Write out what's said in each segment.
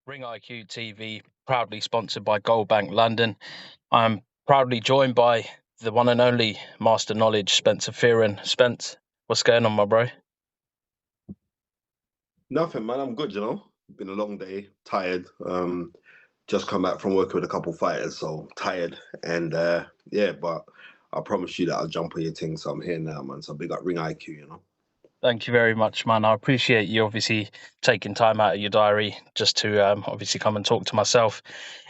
RingIQ TV, proudly sponsored by Goldbank London. I'm proudly joined by the one and only Master Knowledge, Spencer Fearon. Spence, what's going on, my bro? Nothing, man. I'm good, Been a long day, tired. Just come back from working with a couple fighters, so tired. And yeah, but I promise you that I'll jump on your thing, so I'm here now, man. So big up Ring IQ. Thank you very much, man. I appreciate you obviously taking time out of your diary just to obviously come and talk to myself.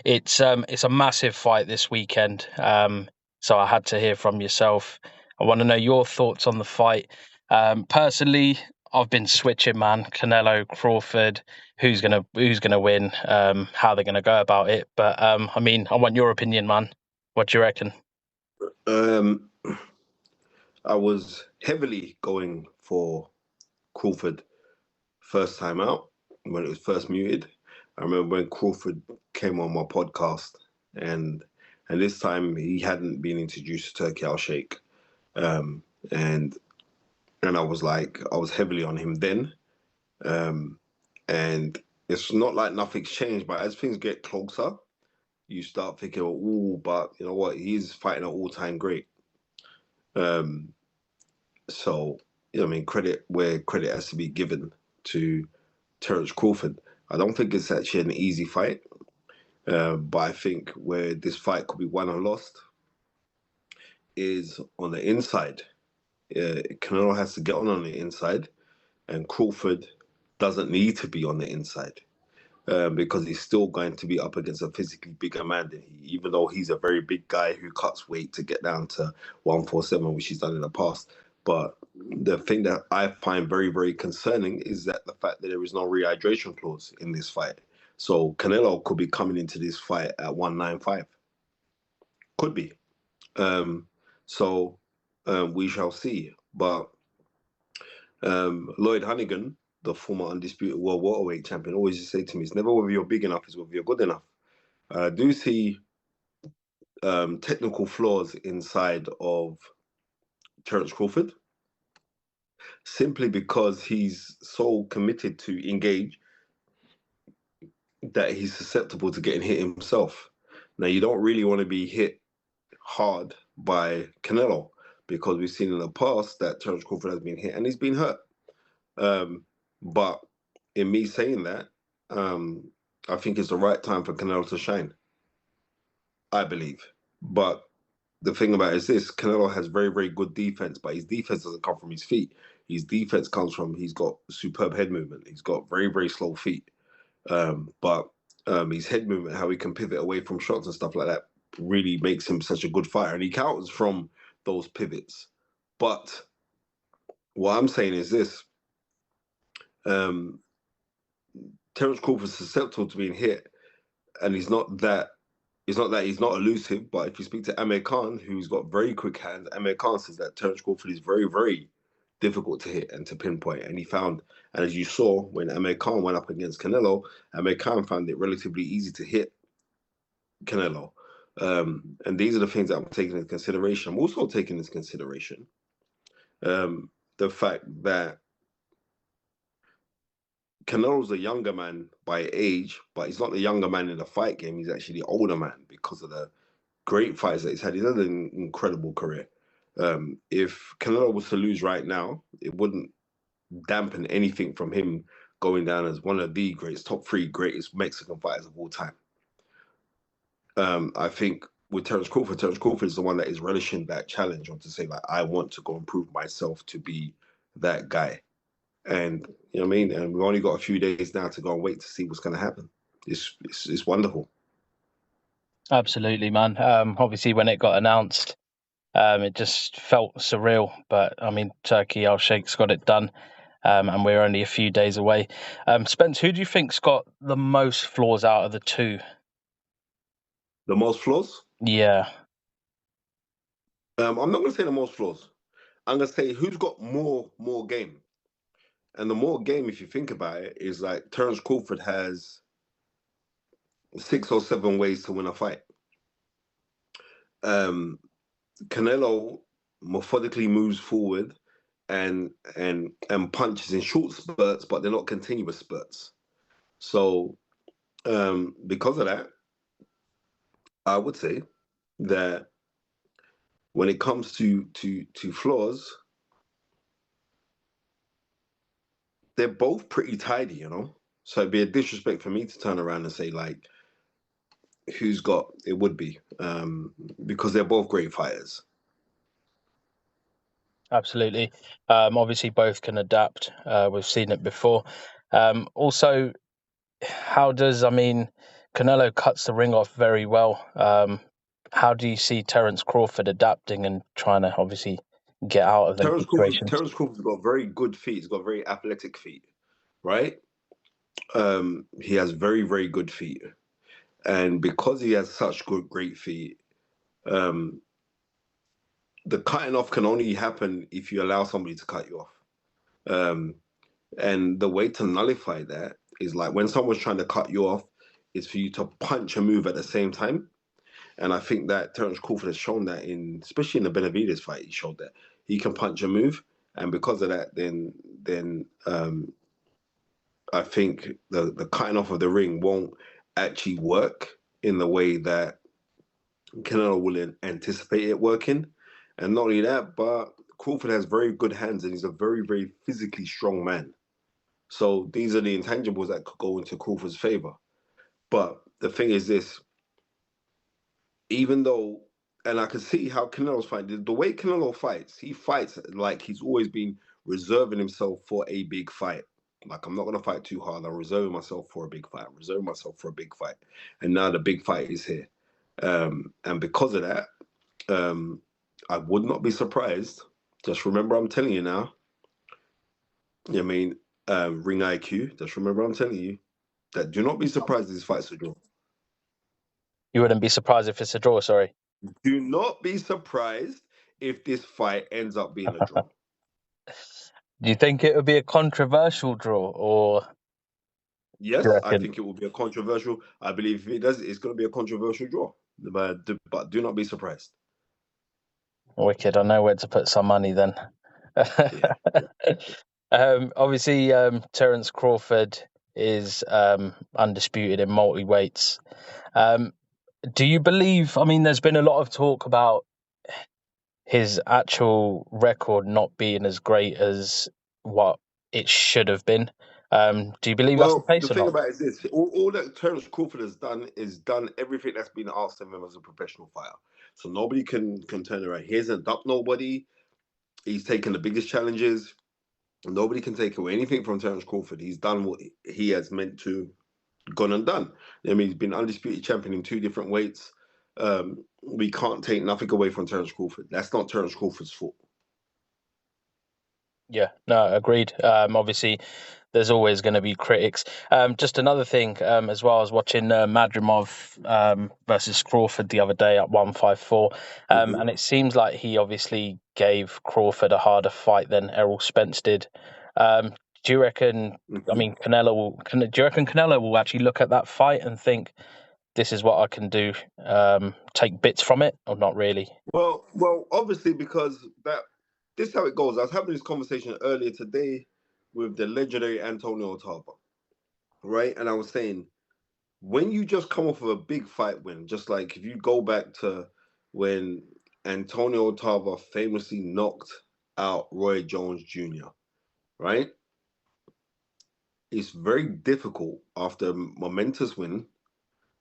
It's a massive fight this weekend, so I had to hear from yourself. I want to know your thoughts on the fight. Personally, I've been switching, man. Canelo, Crawford, who's gonna win, how they're gonna go about it. But I mean, I want your opinion, man. What do you reckon? I was heavily going for Crawford first time out when it was first muted. I remember when Crawford came on my podcast, and this time he hadn't been introduced to Turkey Al Sheikh, and I was heavily on him then, and it's not like nothing's changed, but as things get closer, you start thinking, oh, but you know what, he's fighting an all-time great. So, I mean, credit where credit has to be given to Terence Crawford. I don't think it's actually an easy fight, but I think where this fight could be won or lost is on the inside. Canelo has to get on the inside, and Crawford doesn't need to be on the inside. Because he's still going to be up against a physically bigger man than he, even though he's a very big guy who cuts weight to get down to 147, which he's done in the past. But the thing that I find very, very concerning is that the fact that there is no rehydration clause in this fight. So Canelo could be coming into this fight at 195. Could be. So we shall see. But Lloyd Hannigan, the former undisputed world welterweight champion, always used to say to me, it's never whether you're big enough, it's whether you're good enough. I do see technical flaws inside of Terence Crawford, simply because he's so committed to engage that he's susceptible to getting hit himself. Now, you don't really want to be hit hard by Canelo, because we've seen in the past that Terence Crawford has been hit and he's been hurt. But in me saying that, I think it's the right time for Canelo to shine, I believe. But the thing about it is this: Canelo has very, very good defense, but his defense doesn't come from his feet. His defense comes from, he's got superb head movement. He's got very, very slow feet. But his head movement, how he can pivot away from shots and stuff like that, really makes him such a good fighter. And he counters from those pivots. But what I'm saying is this: Terence Crawford's susceptible to being hit, and he's not that he's not elusive. But if you speak to Amir Khan, who's got very quick hands, Amir Khan says that Terence Crawford is very, very difficult to hit and to pinpoint. And he found, and as you saw when Amir Khan went up against Canelo, Amir Khan found it relatively easy to hit Canelo. And these are the things that I'm taking into consideration. I'm also taking into consideration the fact that Canelo's a younger man by age, but he's not the younger man in the fight game. He's actually the older man because of the great fights that he's had. He's had an incredible career. If Canelo was to lose right now, it wouldn't dampen anything from him going down as one of the greatest, top three greatest Mexican fighters of all time. I think with Terence Crawford is the one that is relishing that challenge, or to say, like, I want to go and prove myself to be that guy. And you know what I mean? And we've only got a few days now to go and wait to see what's going to happen. It's wonderful. Absolutely, man. Obviously, when it got announced, it just felt surreal. But I mean, Turkey Al Sheikh's got it done, and we're only a few days away. Spence, who do you think's got the most flaws out of the two? The most flaws? Yeah. I'm not going to say the most flaws. I'm going to say who's got more game. And the more game, if you think about it, is like Terence Crawford has 6 or 7 ways to win a fight. Canelo methodically moves forward and punches in short spurts, but they're not continuous spurts. So Because of that, I would say that when it comes to flaws, they're both pretty tidy, you know. So it'd be a disrespect for me to turn around and say like, who's got it would be, because they're both great fighters. Absolutely. Obviously, both can adapt. We've seen it before. Also, Canelo cuts the ring off very well. How do you see Terence Crawford adapting and trying to obviously get out of them situations? Terence Crawford's got very good feet. He's got very athletic feet, right? He has very, very good feet. And because he has such great feet, um, the cutting off can only happen if you allow somebody to cut you off. Um, and the way to nullify that is like when someone's trying to cut you off, is for you to punch and move at the same time. And I think that Terence Crawford has shown that especially in the Benavidez fight, he showed that he can punch and move. And because of that, then I think the cutting off of the ring won't actually work in the way that Canelo will anticipate it working. And not only that, but Crawford has very good hands and he's a very, very physically strong man. So these are the intangibles that could go into Crawford's favor. But the thing is this, even though, and I can see how Canelo's fighting, the way Canelo fights, he fights like he's always been reserving himself for a big fight. Like, I'm not going to fight too hard. I'm reserving myself for a big fight. I'm reserving myself for a big fight. And now the big fight is here. And because of that, I would not be surprised. Just remember, I'm telling you now. I mean, RingIQ, just remember, I'm telling you that do not be surprised if this fight's a draw. You wouldn't be surprised if it's a draw, sorry. Do not be surprised if this fight ends up being a draw. Do you think it would be a controversial draw, or Yes, I think it will be a controversial. I believe if it does, it's going to be a controversial draw. But do not be surprised. wicked? I know where to put some money then. Yeah. Obviously, Terence Crawford is undisputed in multi-weights. Do you believe, there's been a lot of talk about his actual record not being as great as what it should have been. Do you believe that's the Well, the case or thing not? about it is this: all that Terence Crawford has done is done everything that's been asked of him as a professional fighter. So nobody can turn around. He hasn't ducked nobody. He's taken the biggest challenges. Nobody can take away anything from Terence Crawford. He's done what he has meant to, gone and done. I mean, he's been undisputed champion in 2 different weights. We can't take nothing away from Terence Crawford. That's not Terence Crawford's fault. Yeah, no, agreed. Obviously, there's always going to be critics. Just another thing as well, I was watching Madrimov versus Crawford the other day at 154, and it seems like he obviously gave Crawford a harder fight than Errol Spence did. Do you reckon, do you reckon Canelo will actually look at that fight and think, this is what I can do, take bits from it, or not really? Well, obviously, because this is how it goes. I was having this conversation earlier today with the legendary Antonio Tarver, right? And I was saying, when you just come off of a big fight win, just like if you go back to when Antonio Tarver famously knocked out Roy Jones Jr., right? It's very difficult after a momentous win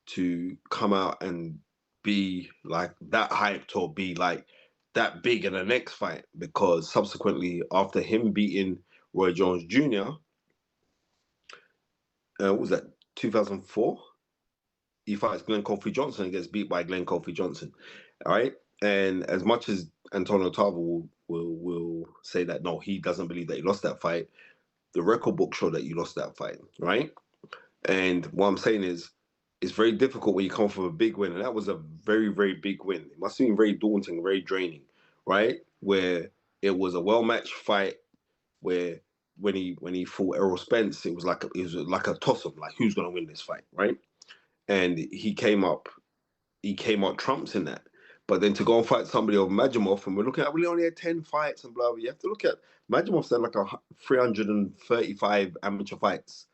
to come out and be like that hyped or be like that big in the next fight, because subsequently after him beating Roy Jones Jr., what was that, 2004? He fights Glenn Kofi Johnson and gets beat by Glenn Kofi Johnson. All right. And as much as Antonio Tarver will say that no, he doesn't believe that he lost that fight, the record book showed that you lost that fight, right? And what I'm saying is, it's very difficult when you come from a big win, and that was a very, very big win. It must have been very daunting, very draining, right? Where it was a well-matched fight, where when he fought Errol Spence, it was like a toss-up, like who's gonna win this fight, right? And he came up trumps in that. But then to go and fight somebody of Majimov, and we're looking at, we only had 10 fights and blah, blah. You have to look at Majimov's had like 335 amateur fights.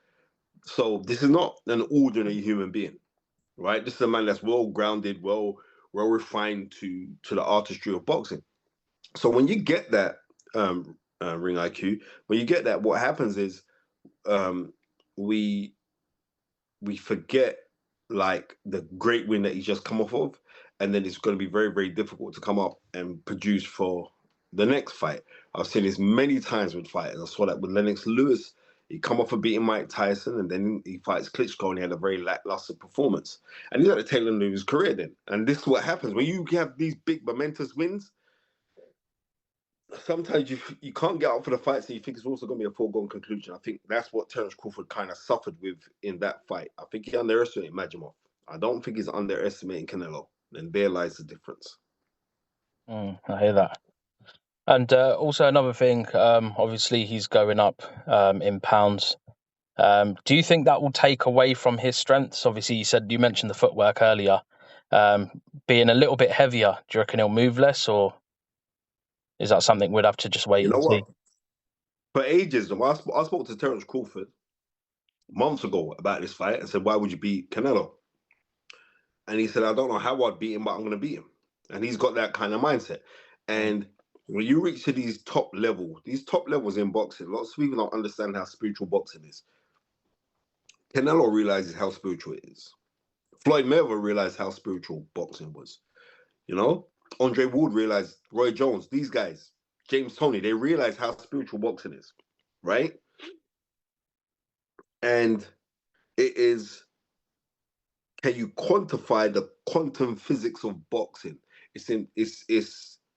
So this is not an ordinary human being, right? This is a man that's well grounded, well refined to the artistry of boxing. So when you get that ring IQ, when you get that, what happens is um, we we forget like the great win that he's just come off of, and then it's going to be very very difficult to come up and produce for the next fight. I've seen this many times with fighters. I saw that with Lennox Lewis. He come off of beating Mike Tyson, and then he fights Klitschko, and he had a very lackluster performance. And he's at the tail end of his career then. And this is what happens when you have these big momentous wins. Sometimes you can't get out for the fights, and you think it's also going to be a foregone conclusion. I think that's what Terence Crawford kind of suffered with in that fight. I think he underestimated Majimov. I don't think he's underestimating Canelo, and there lies the difference. I hear that. And also another thing, obviously he's going up in pounds. Do you think that will take away from his strengths? Obviously, you mentioned the footwork earlier. Being a little bit heavier, do you reckon he'll move less, or is that something we'd have to just wait You know and what? see? For ages, I spoke to Terence Crawford months ago about this fight and said, "Why would you beat Canelo?" And he said, "I don't know how I'd beat him, but I'm going to beat him." And he's got that kind of mindset. Mm. And when you reach to these top levels in boxing, lots of people don't understand how spiritual boxing is. Canelo realizes how spiritual it is. Floyd Mayweather realized how spiritual boxing was. You know, Andre Ward realized, Roy Jones, these guys, James Toney, they realized how spiritual boxing is, right? And it is, can you quantify the quantum physics of boxing?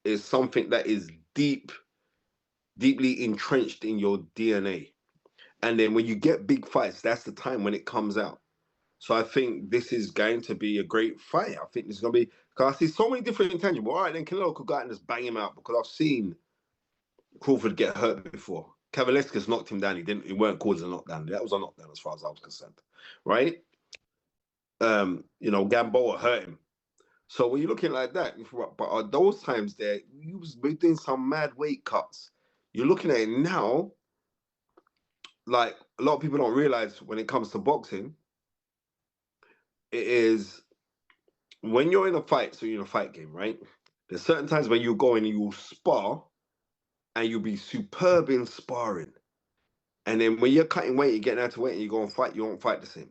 It's something that is deeply entrenched in your DNA. And then when you get big fights, that's the time when it comes out. So I think this is going to be a great fight. I think this is going to be, because I see so many different intangibles. All right, then Canelo could go out and just bang him out, because I've seen Crawford get hurt before. Kavaleskis knocked him down. He weren't called as a knockdown. That was a knockdown as far as I was concerned, right? Gamboa hurt him. So when you're looking like that, but at those times there, you was doing some mad weight cuts. You're looking at it now, like a lot of people don't realize when it comes to boxing, it is when you're in a fight, so you're in a fight game, right? There's certain times when you go in and you'll spar and you'll be superb in sparring. And then when you're cutting weight, you're getting out of weight and you go and fight, you won't fight the same.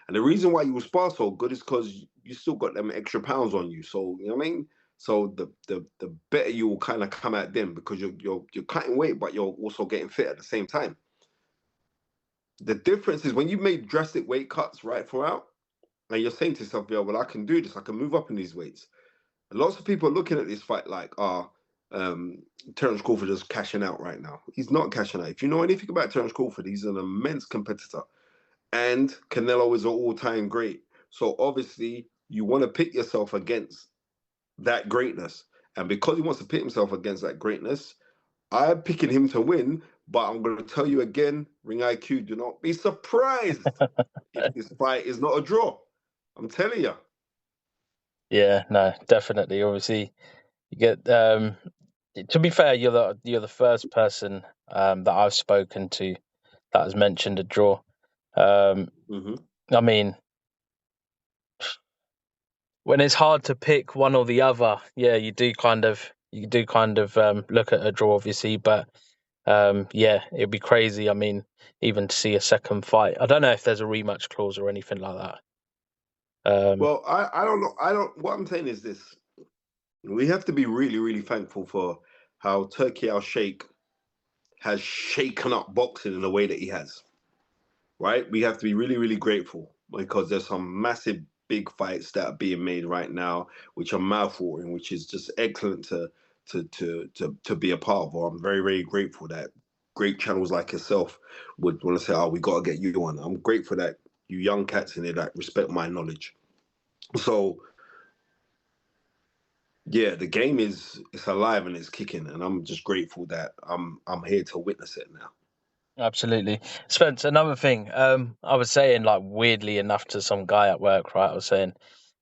And the reason why you will spar so good is because you still got them extra pounds on you. So you know what I mean? So the better you will kind of come at them, because you're cutting weight, but you're also getting fit at the same time. The difference is when you made drastic weight cuts right throughout, and you're saying to yourself, "Yeah, well, I can do this. I can move up in these weights." Lots of people are looking at this fight like, Terence Crawford is cashing out right now. He's not cashing out. If you know anything about Terence Crawford, he's an immense competitor. And Canelo is an all-time great. So obviously, you want to pit yourself against that greatness. And because he wants to pit himself against that greatness, I'm picking him to win. But I'm going to tell you again, Ring IQ, do not be surprised if this fight is not a draw. I'm telling you. Yeah, no, definitely. Obviously, you get. To be fair, you're the first person that I've spoken to that has mentioned a draw. Mm-hmm. I mean, when it's hard to pick one or the other, yeah, you do kind of look at a draw, obviously, but yeah, it'd be crazy. I mean, even to see a second fight. I don't know if there's a rematch clause or anything like that. Well, I don't know. What I'm saying is this. We have to be really, really thankful for how Turkey Al Sheikh has shaken up boxing in the way that he has. Right? We have to be really, really grateful, because there's some massive big fights that are being made right now, which are mouthwatering, which is just excellent to be a part of. Or I'm very, very grateful that great channels like yourself would want to say, "Oh, we got to get you on." I'm grateful that you young cats in there that respect my knowledge. So yeah, the game it's alive and it's kicking, and I'm just grateful that I'm here to witness it now. Absolutely. Spence, another thing, I was saying, like, weirdly enough, to some guy at work, right? I was saying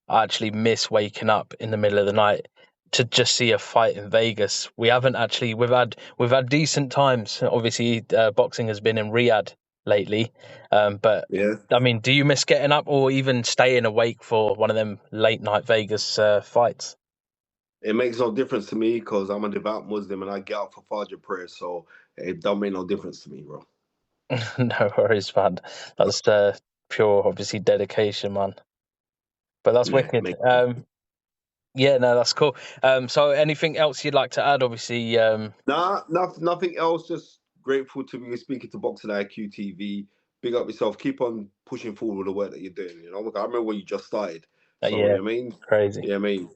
I actually miss waking up in the middle of the night to just see a fight in Vegas. We've had decent times. Obviously, boxing has been in Riyadh lately. But Yeah. I mean, do you miss getting up or even staying awake for one of them late night Vegas fights? It makes no difference to me because I'm a devout Muslim and I get up for Fajr prayer, so it don't make no difference to me, bro. No worries, man. That's pure, obviously, dedication, man. But that's Yeah, wicked. Yeah, no, that's cool. So anything else you'd like to add? Obviously, nothing else. Just grateful to be speaking to Boxing IQ TV. Big up yourself. Keep on pushing forward with the work that you're doing. You know, I remember when you just started. So, yeah, you know what I mean? crazy. Yeah, I mean.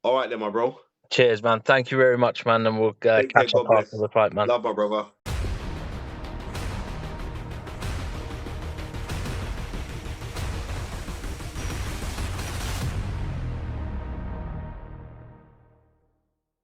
All right then, my bro. Cheers, man. Thank you very much, man. And we'll Take care. catch up God after bless. the fight, man. Love, my brother.